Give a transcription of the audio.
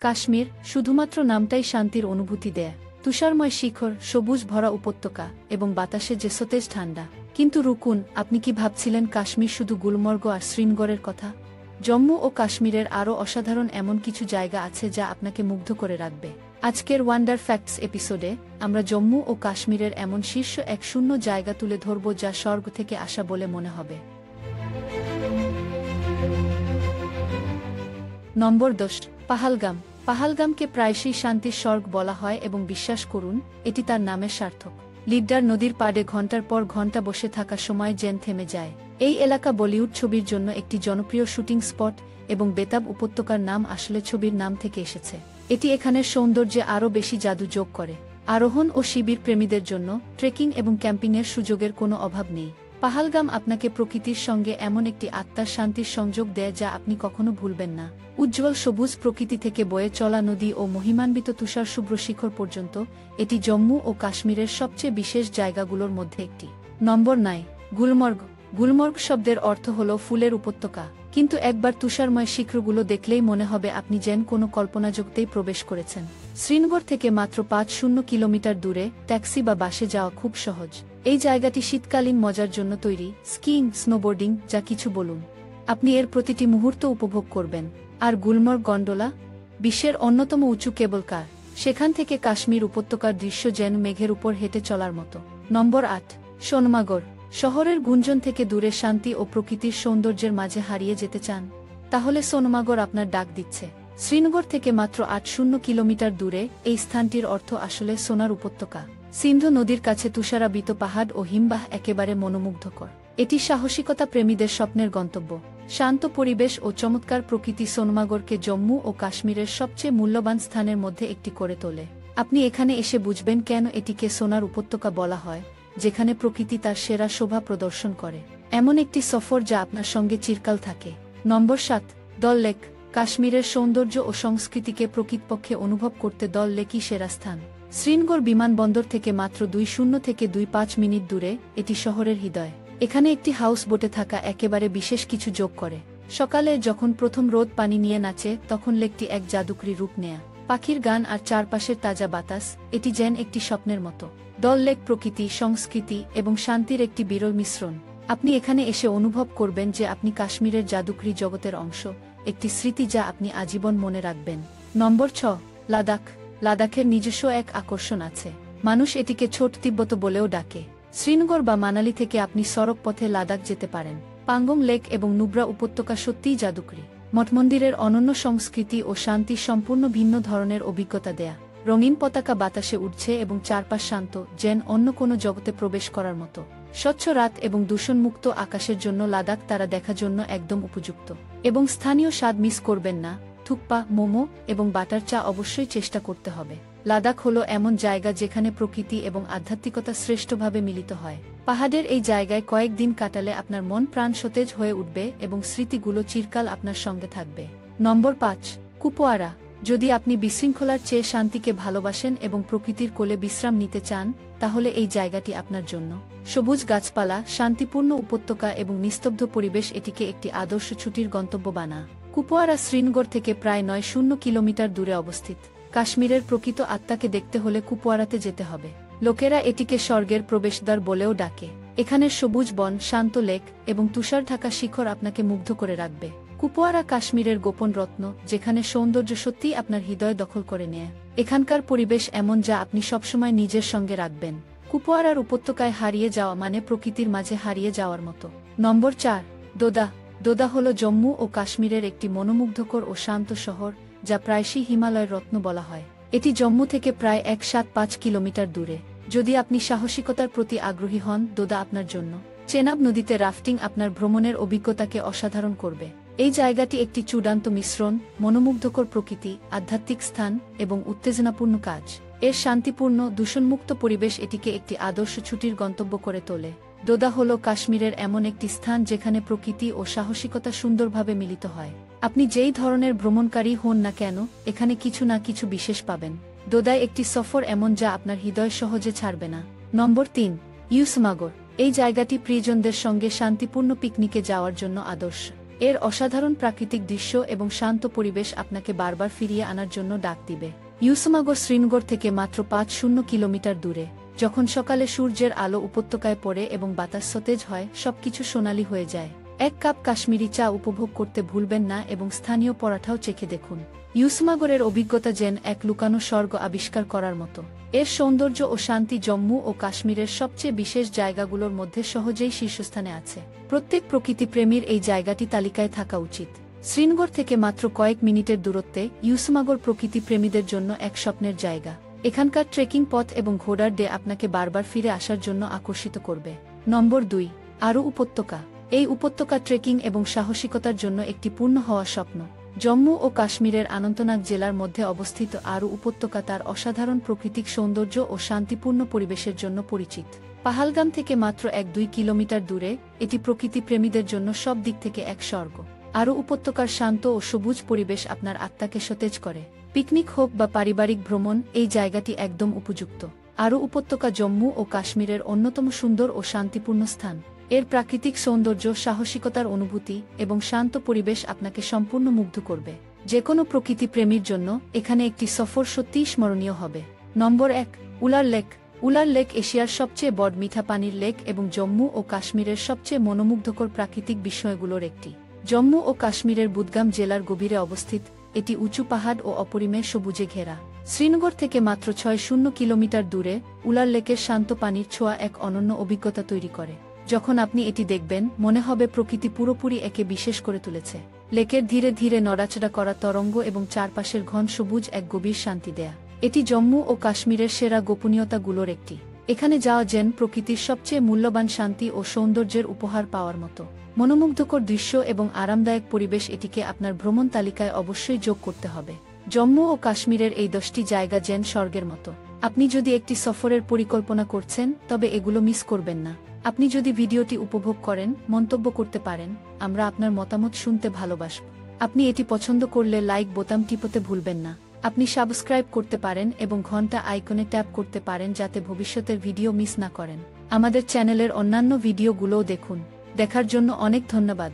কাশ্মীর শুধুমাত্র নামটাই শান্তির অনুভূতি দেয়। তুষারময় শিখর, সবুজ ভরা উপত্যকা এবং বাতাসে যে সতেজ ঠান্ডা। কিন্তু রুকুন, আপনি কি ভাবছিলেন কাশ্মীর শুধু গুলমর্গ আর শ্রীনগরের কথা? জম্মু ও কাশ্মীরের আরও অসাধারণ এমন কিছু জায়গা আছে যা আপনাকে মুগ্ধ করে রাখবে। আজকের ওয়ান্ডার ফ্যাক্টস এপিসোডে আমরা জম্মু ও কাশ্মীরের এমন শীর্ষ 1 জায়গা তুলে ধরব যা স্বর্গ থেকে আসা বলে মনে হবে। নম্বর 10, পাহালগাম। পাহালগামকে প্রায়শই শান্তির স্বর্গ বলা হয় এবং বিশ্বাস করুন, এটি তার নামের সার্থক। লিডার নদীর পাড়ে ঘণ্টার পর ঘণ্টা বসে থাকা সময় যেন থেমে যায়। এই এলাকা বলিউড ছবির জন্য একটি জনপ্রিয় শুটিং স্পট এবং বেতাব উপত্যকার নাম আসলে ছবির নাম থেকে এসেছে। এটি এখানের সৌন্দর্যে আরও বেশি জাদু যোগ করে। আরোহণ ও শিবির প্রেমীদের জন্য ট্রেকিং এবং ক্যাম্পিংয়ের সুযোগের কোনো অভাব নেই। পাহালগাম আপনাকে প্রকৃতির সঙ্গে এমন একটি আত্মার শান্তির সংযোগ দেয় যা আপনি কখনো ভুলবেন না। উজ্জ্বল সবুজ প্রকৃতি থেকে বয়ে চলা নদী ও মহিমান্বিত তুষার শুভ্র শিখর পর্যন্ত এটি জম্মু ও কাশ্মীরের সবচেয়ে বিশেষ জায়গাগুলোর মধ্যে একটি। নম্বর 9, গুলমর্গ। গুলমর্গ শব্দের অর্থ হল ফুলের উপত্যকা, কিন্তু একবার তুষারময় শিখরগুলো দেখলেই মনে হবে আপনি যেন কোনো কল্পনাজগতেই প্রবেশ করেছেন। শ্রীনগর থেকে মাত্র 5 কিলোমিটার দূরে ট্যাক্সি বা বাসে যাওয়া খুব সহজ। এই জায়গাটি শীতকালীন মজার জন্য তৈরি, স্কিইং, স্নোবোর্ডিং, যা কিছু বলুন, আপনি এর প্রতিটি মুহূর্ত উপভোগ করবেন। আর গুলমর্গ গন্ডোলা, বিশ্বের অন্যতম উঁচু কেবল কার। সেখান থেকে কাশ্মীর উপত্যকার দৃশ্য যেন মেঘের উপর হেঁটে চলার মতো। নম্বর 8, সোনমাগর। শহরের গুঞ্জন থেকে দূরে শান্তি ও প্রকৃতির সৌন্দর্যের মাঝে হারিয়ে যেতে চান? তাহলে সোনমাগর আপনার ডাক দিচ্ছে। শ্রীনগর থেকে মাত্র 8 কিলোমিটার দূরে এই স্থানটির অর্থ আসলে সোনার উপত্যকা। সিন্ধু নদীর কাছে তুষারাবৃত পাহাড় ও হিমবাহ একেবারে মনোমুগ্ধকর। এটি সাহসিকতা প্রেমীদের স্বপ্নের গন্তব্য। শান্ত পরিবেশ ও চমৎকার প্রকৃতি সোনমাগরকে জম্মু ও কাশ্মীরের সবচেয়ে মূল্যবান স্থানের মধ্যে একটি করে তোলে। আপনি এখানে এসে বুঝবেন কেন এটিকে সোনার উপত্যকা বলা হয়, যেখানে প্রকৃতি তার সেরা শোভা প্রদর্শন করে। এমন একটি সফর যা আপনার সঙ্গে চিরকাল থাকে। নম্বর 7, দল লেক। কাশ্মীরের সৌন্দর্য ও সংস্কৃতিকে প্রকৃতপক্ষে অনুভব করতে দল লেকই সেরা স্থান। শ্রীনগর বিমানবন্দর থেকে মাত্র 20 থেকে 25 মিনিট দূরে এটি শহরের হৃদয়। এখানে একটি হাউস বোটে থাকা একেবারে বিশেষ কিছু যোগ করে। সকালে যখন প্রথম রোদ পানি নিয়ে নাচে তখন লেকটি এক জাদুকরী রূপ নেয়া। পাখির গান আর চারপাশের তাজা বাতাস, এটি যেন একটি স্বপ্নের মতো। দল লেক প্রকৃতি, সংস্কৃতি এবং শান্তির একটি বিরল মিশ্রণ। আপনি এখানে এসে অনুভব করবেন যে আপনি কাশ্মীরের জাদুকরী জগতের অংশ, একটি স্মৃতি যা আপনি আজীবন মনে রাখবেন। নম্বর 6, লাদাখ। লাদাখের নিজস্ব এক আকর্ষণ আছে। মানুষ এটিকে ছোট তিব্বত বলেও ডাকে। শ্রীনগর বা মানালি থেকে আপনি সড়ক পথে লাদাখ যেতে পারেন। পাঙ্গং লেক এবং নুব্রা উপত্যকা সত্যিই জাদুকরী। মঠমন্দিরের অনন্য সংস্কৃতি ও শান্তি সম্পূর্ণ ভিন্ন ধরনের অভিজ্ঞতা দেয়া। রঙিন পতাকা বাতাসে উঠছে এবং চারপাশ শান্ত, যেন অন্য কোনো জগতে প্রবেশ করার মতো। স্বচ্ছ রাত এবং দূষণমুক্ত আকাশের জন্য লাদাখ তারা দেখার জন্য একদম উপযুক্ত। এবং স্থানীয় স্বাদ মিস করবেন না। থুকপা, মোমো এবং বাটার চা অবশ্যই চেষ্টা করতে হবে। লাদাখ হলো এমন জায়গা যেখানে প্রকৃতি এবং আধ্যাত্মিকতা শ্রেষ্ঠভাবে মিলিত হয়। পাহাড়ের এই জায়গায় কয়েকদিন কাটালে আপনার মন প্রাণ সতেজ হয়ে উঠবে এবং স্মৃতিগুলো চিরকাল আপনার সঙ্গে থাকবে। নম্বর 5, কুপওয়ারা। যদি আপনি বিশৃঙ্খলার চেয়ে শান্তিকে ভালোবাসেন এবং প্রকৃতির কোলে বিশ্রাম নিতে চান, তাহলে এই জায়গাটি আপনার জন্য। সবুজ গাছপালা, শান্তিপূর্ণ উপত্যকা এবং নিস্তব্ধ পরিবেশ এটিকে একটি আদর্শ ছুটির গন্তব্য বানা। কুপওয়ারা শ্রীনগর থেকে প্রায় 9 কিলোমিটার দূরে অবস্থিত। কাশ্মীরের প্রকৃত আত্মাকে দেখতে হলে কুপওয়ারাতে যেতে হবে। লোকেরা এটিকে স্বর্গের প্রবেশদ্বার বলেও ডাকে। এখানের সবুজ বন, শান্ত লেক এবং তুষার ঢাকা শিখর আপনাকে মুগ্ধ করে রাখবে। কুপওয়ারা কাশ্মীরের গোপন রত্ন, যেখানে সৌন্দর্য সত্যিই আপনার হৃদয় দখল করে নেয়। এখানকার পরিবেশ এমন যা আপনি সবসময় নিজের সঙ্গে রাখবেন। কুপওয়ারার উপত্যকায় হারিয়ে যাওয়া মানে প্রকৃতির মাঝে হারিয়ে যাওয়ার মতো। নম্বর 4, দোদা। দোদা হল জম্মু ও কাশ্মীরের একটি মনোমুগ্ধকর ও শান্ত শহর, যা প্রায়শই হিমালয়ের রত্ন বলা হয়। এটি জম্মু থেকে প্রায় 175 কিলোমিটার দূরে। যদি আপনি সাহসিকতার প্রতি আগ্রহী হন, দোদা আপনার জন্য। চেনাব নদীতে রাফটিং আপনার ভ্রমণের অভিজ্ঞতাকে অসাধারণ করবে। এই জায়গাটি একটি চূড়ান্ত মিশ্রণ, মনোমুগ্ধকর প্রকৃতি, আধ্যাত্মিক স্থান এবং উত্তেজনাপূর্ণ কাজ। এর শান্তিপূর্ণ, দূষণমুক্ত পরিবেশ এটিকে একটি আদর্শ ছুটির গন্তব্য করে তোলে। দোদা হল কাশ্মীরের এমন একটি স্থান যেখানে প্রকৃতি ও সাহসিকতা সুন্দরভাবে মিলিত হয়। আপনি যেই ধরনের ভ্রমণকারী হন না কেন, এখানে কিছু না কিছু বিশেষ পাবেন। দোদায় একটি সফর এমন যা আপনার হৃদয় সহজে ছাড়বে না। নম্বর 3, ইউসমাগর। এই জায়গাটি প্রিয়জনদের সঙ্গে শান্তিপূর্ণ পিকনিকে যাওয়ার জন্য আদর্শ। এর অসাধারণ প্রাকৃতিক দৃশ্য এবং শান্ত পরিবেশ আপনাকে বারবার ফিরিয়ে আনার জন্য ডাক দিবে। ইউসুমাগো শ্রীনগর থেকে মাত্র ৫০ কিলোমিটার দূরে। যখন সকালে সূর্যের আলো উপত্যকায় পড়ে এবং বাতাস সতেজ হয়, সবকিছু সোনালি হয়ে যায়। এক কাপ কাশ্মীরি চা উপভোগ করতে ভুলবেন না এবং স্থানীয় পরাঠাও চেখে দেখুন। ইউসুমাগরের অভিজ্ঞতা যেন এক লুকানো স্বর্গ আবিষ্কার করার মতো। এর সৌন্দর্য ও শান্তি জম্মু ও কাশ্মীরের সবচেয়ে বিশেষ জায়গাগুলোর মধ্যে সহজেই শীর্ষস্থানে আছে। প্রত্যেক প্রকৃতিপ্রেমীর এই জায়গাটি তালিকায় থাকা উচিত। শ্রীনগর থেকে মাত্র কয়েক মিনিটের দূরত্বে ইউসুমাগর প্রকৃতিপ্রেমীদের জন্য এক স্বপ্নের জায়গা। এখানকার ট্রেকিং পথ এবং ঘোড়ার ডে আপনাকে বারবার ফিরে আসার জন্য আকর্ষিত করবে। নম্বর ২, আরু উপত্যকা। এই উপত্যকা ট্রেকিং এবং সাহসিকতার জন্য একটি পূর্ণ হওয়া স্বপ্ন। জম্মু ও কাশ্মীরের অনন্তনাগ জেলার মধ্যে অবস্থিত আরু উপত্যকা তার অসাধারণ প্রাকৃতিক সৌন্দর্য ও শান্তিপূর্ণ পরিবেশের জন্য পরিচিত। পাহালগাম থেকে মাত্র ১-২ কিলোমিটার দূরে, এটি প্রকৃতিপ্রেমীদের জন্য সব দিক থেকে এক স্বর্গ। আরু উপত্যকার শান্ত ও সবুজ পরিবেশ আপনার আত্মাকে সতেজ করে। পিকনিক হোক বা পারিবারিক ভ্রমণ, এই জায়গাটি একদম উপযুক্ত। আরু উপত্যকা জম্মু ও কাশ্মীরের অন্যতম সুন্দর ও শান্তিপূর্ণ স্থান। এর প্রাকৃতিক সৌন্দর্য, সাহসিকতার অনুভূতি এবং শান্ত পরিবেশ আপনাকে সম্পূর্ণ মুগ্ধ করবে। যে কোনো প্রকৃতিপ্রেমীর জন্য এখানে একটি সফর সত্যিই স্মরণীয় হবে। নম্বর ১, উলার লেক। উলার লেক এশিয়ার সবচেয়ে বড় মিঠা পানির লেক এবং জম্মু ও কাশ্মীরের সবচেয়ে মনোমুগ্ধকর প্রাকৃতিক বিস্ময়গুলোর একটি। জম্মু ও কাশ্মীরের বুদগাম জেলার গভীরে অবস্থিত, এটি উঁচু পাহাড় ও অপরিমেয় সবুজে ঘেরা। শ্রীনগর থেকে মাত্র ৬০ কিলোমিটার দূরে, উলার লেকের শান্ত পানির ছোঁয়া এক অনন্য অভিজ্ঞতা তৈরি করে। যখন আপনি এটি দেখবেন, মনে হবে প্রকৃতি পুরোপুরি একে বিশেষ করে তুলেছে। লেকের ধীরে ধীরে নড়াচড়া করা তরঙ্গ এবং চারপাশের ঘন সবুজ এক গভীর শান্তি দেয়া। এটি জম্মু ও কাশ্মীরের সেরা গোপনীয়তাগুলোর একটি। এখানে যাওয়া যেন প্রকৃতির সবচেয়ে মূল্যবান শান্তি ও সৌন্দর্যের উপহার পাওয়ার মতো। মনোমুগ্ধকর দৃশ্য এবং আরামদায়ক পরিবেশ, এটিকে আপনার ভ্রমণ তালিকায় অবশ্যই যোগ করতে হবে। জম্মু ও কাশ্মীরের এই 10টি জায়গা যেন স্বর্গের মতো। আপনি যদি একটি সফরের পরিকল্পনা করছেন, তবে এগুলো মিস করবেন না। আপনি যদি ভিডিওটি উপভোগ করেন, মন্তব্য করতে পারেন। আমরা আপনার মতামত শুনতে ভালোবাসব। আপনি এটি পছন্দ করলে লাইক বোতাম টিপতে ভুলবেন না। আপনি সাবস্ক্রাইব করতে পারেন এবং ঘন্টা আইকনে ট্যাপ করতে পারেন যাতে ভবিষ্যতের ভিডিও মিস না করেন। আমাদের চ্যানেলের অন্যান্য ভিডিওগুলোও দেখুন। দেখার জন্য অনেক ধন্যবাদ।